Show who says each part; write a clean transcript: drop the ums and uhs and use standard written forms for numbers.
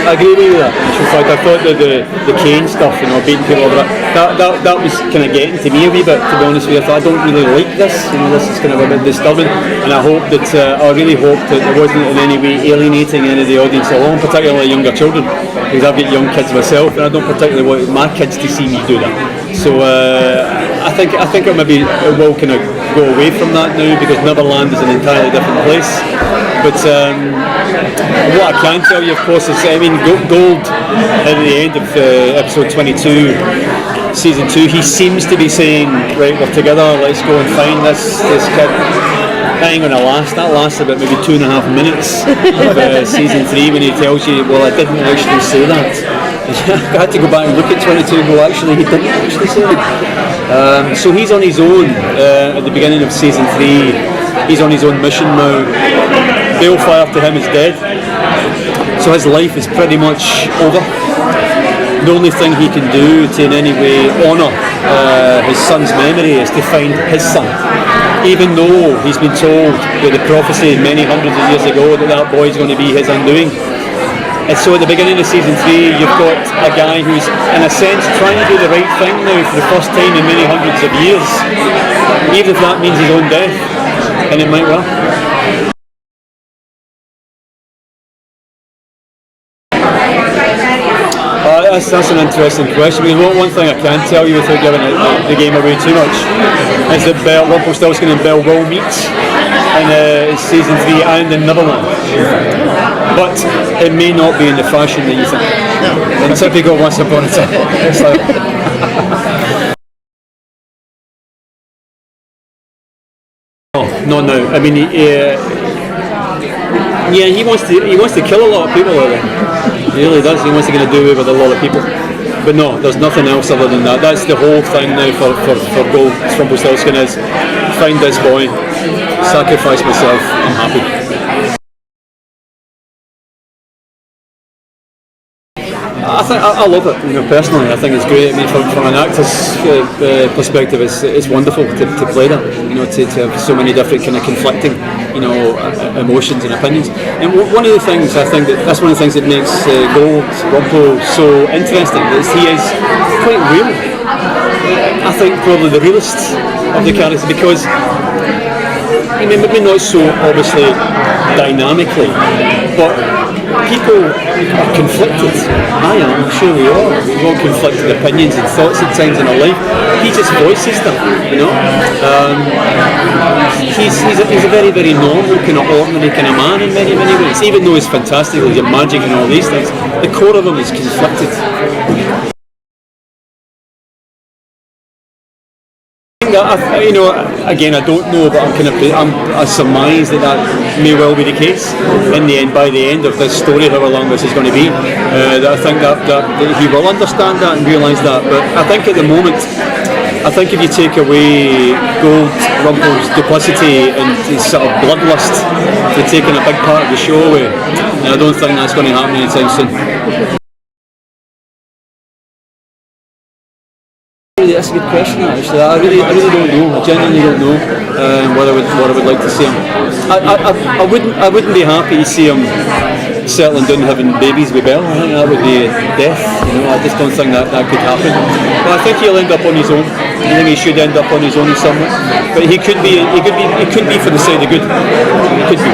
Speaker 1: I agree with you there. In fact, I thought that the Kane stuff, beating people over that was kind of getting to me a wee bit, to be honest with you. I thought, I don't really like this. This is kind of a bit disturbing, and I hope that I really hope that it wasn't in any way alienating any of the audience along, particularly younger children, because I've got young kids myself, and I don't particularly want my kids to see me do that. So I think it will kind of go away from that now, because Neverland is an entirely different place. But what I can tell you, of course, is Gold at the end of episode 22, season 2, he seems to be saying, right, we're together, let's go and find this kid. That ain't going to last. That lasts about maybe 2.5 minutes of season 3, when he tells you, well, I didn't actually say that. I had to go back and look at 22 and go, actually, he didn't actually say that. So he's on his own at the beginning of season 3. He's on his own mission now. Balefire to him is dead, so his life is pretty much over. The only thing he can do to in any way honour his son's memory is to find his son, even though he's been told with the prophecy many hundreds of years ago that boy is going to be his undoing. And so at the beginning of season 3, you've got a guy who's in a sense trying to do the right thing now for the first time in many hundreds of years, even if that means his own death, and it might well. That's an interesting question, because one thing I can tell you without giving the game away too much is that Rumpelstiltskin and Belle will meet in season 3 and in Neverland, but it may not be in the fashion that you think. In typical Once Upon a Time. It's like no. I mean, he wants to kill a lot of people out there. He really does. He wants to get a do away with a lot of people. But no, there's nothing else other than that. That's the whole thing now for Gold Rumpelstiltskin is find this boy, sacrifice myself, I'm happy. I love it, personally. I think it's great. I mean, from an actor's perspective, it's wonderful to play that. To have so many different kind of conflicting, emotions and opinions. And one of the things I think that's one of the things that makes Rumple so interesting is he is quite real. I think probably the realest of the characters, because maybe not so obviously dynamically, but people are conflicted. I am, I'm sure we are. We've all conflicted opinions and thoughts at times in our life. He just voices them, He's a very, very normal, kind of ordinary kind of man in many, many ways. Even though he's fantastic, he's magic and all these things, the core of him is conflicted. Again, I don't know, but I surmise that may well be the case in the end. By the end of this story, however long this is going to be, that I think that he will understand that and realise that. But I think at the moment, if you take away Rumple's duplicity and his sort of bloodlust for taking a big part of the show away, I don't think that's going to happen anytime soon. That's a good question, actually. I really don't know. I genuinely don't know what I would like to see him. I wouldn't be happy to see him settling down having babies with Belle. I think that would be death. I just don't think that could happen. But I think he'll end up on his own. I think he should end up on his own somewhere. But he could be for the side of good. He could be.